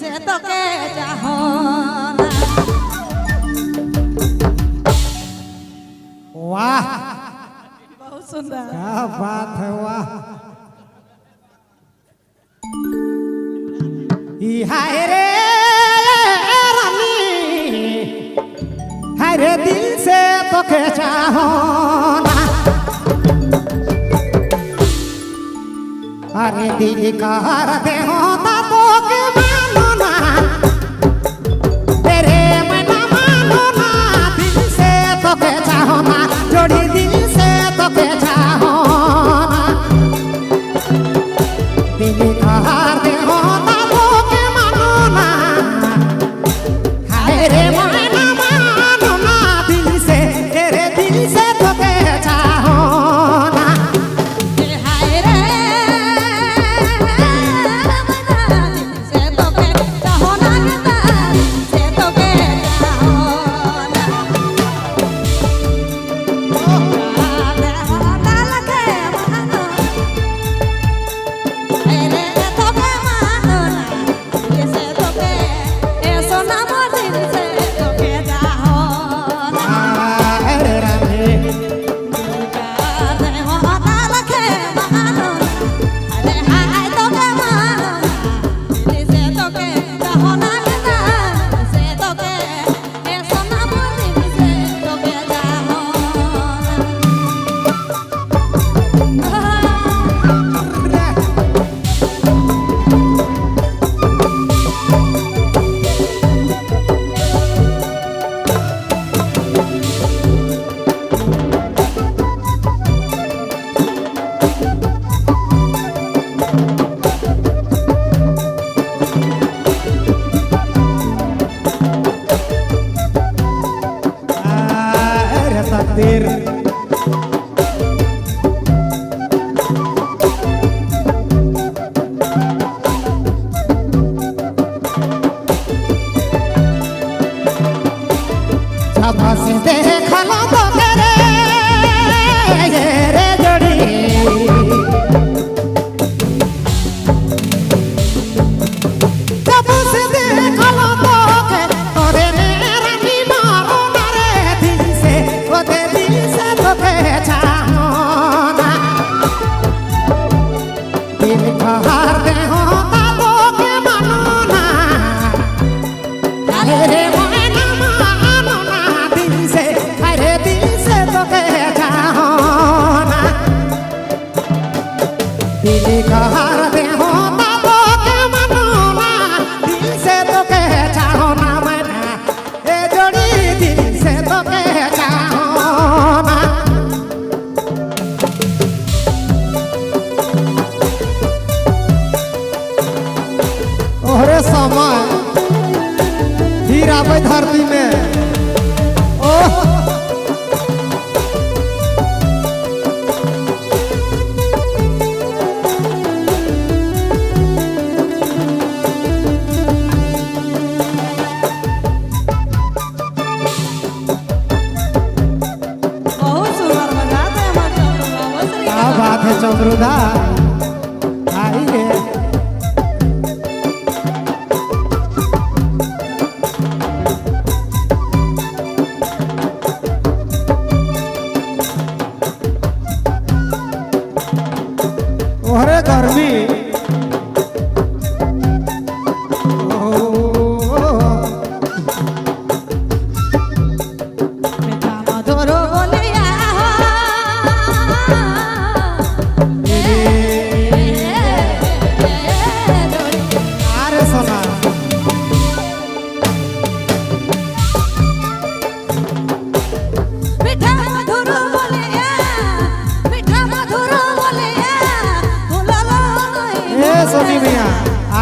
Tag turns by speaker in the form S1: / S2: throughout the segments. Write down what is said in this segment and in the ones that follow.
S1: से तो के चाहो
S2: वाह
S1: बहुत सुंदर
S2: क्या बात है वाह हाय रे रानी हाय रे दिल से तो के चाहो ना अरे दिल कर दे होता तो के मानो ना तेरे मैं ना मानो ना दिल से तो के चाहो ना जोड़ी दिल से तो के चाहो ना दिल कर दे होता तो के मानो ना हाय रे मैं ना मानो ना दिल से तेरे दिल से तो के चाहो ना
S1: हाय रे से तो के चाहो ना से तो के चाहो
S2: takdir शाबाश देखा लो तो तेरे रे जोड़ी शाबाश देखा लो तो तोरे मेरा नी मारो ना रे दिल से वो दे दिल से तो के चाहो ना दिल कहर दे होता तो के मानो ना अरे दिल कहर दे होता तो के मानो ना दिल से तो के चाहो ना मैंने ए जोड़ी दिल से तो के चाहो ना ओहरे समय हीरा पे धरती में ओह चमरुदा आई है ओहरे गर्मी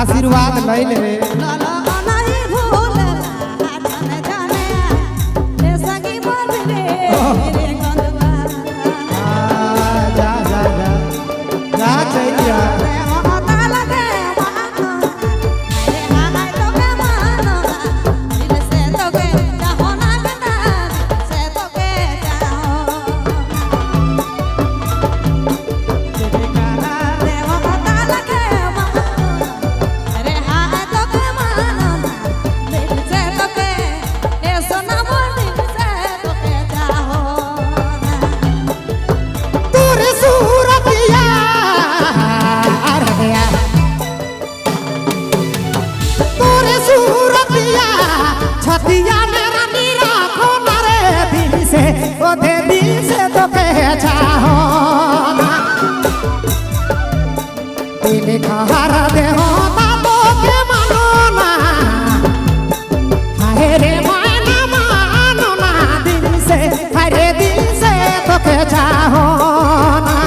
S2: आशीर्वाद नहीं ले जा जा जा जा चाहिए बोधे दिल से तो के चाहो ना दिल का हारा दे हो तो के मानो ना हाय रे माना मानो ना दिल से हरे दिल से तो के चाहो ना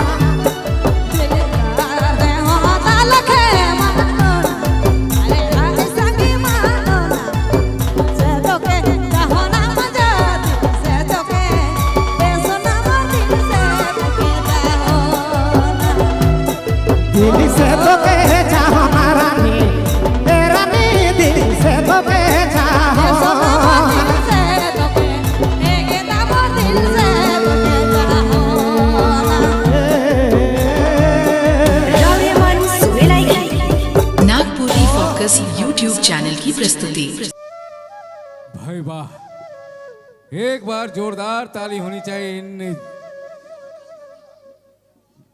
S2: दिल से तो के चाहो ना रानी दिल से तो के चाहो
S3: नागपुरी फोकस यूट्यूब चैनल की प्रस्तुति।
S4: भाई वाह, एक बार जोरदार ताली होनी चाहिए इन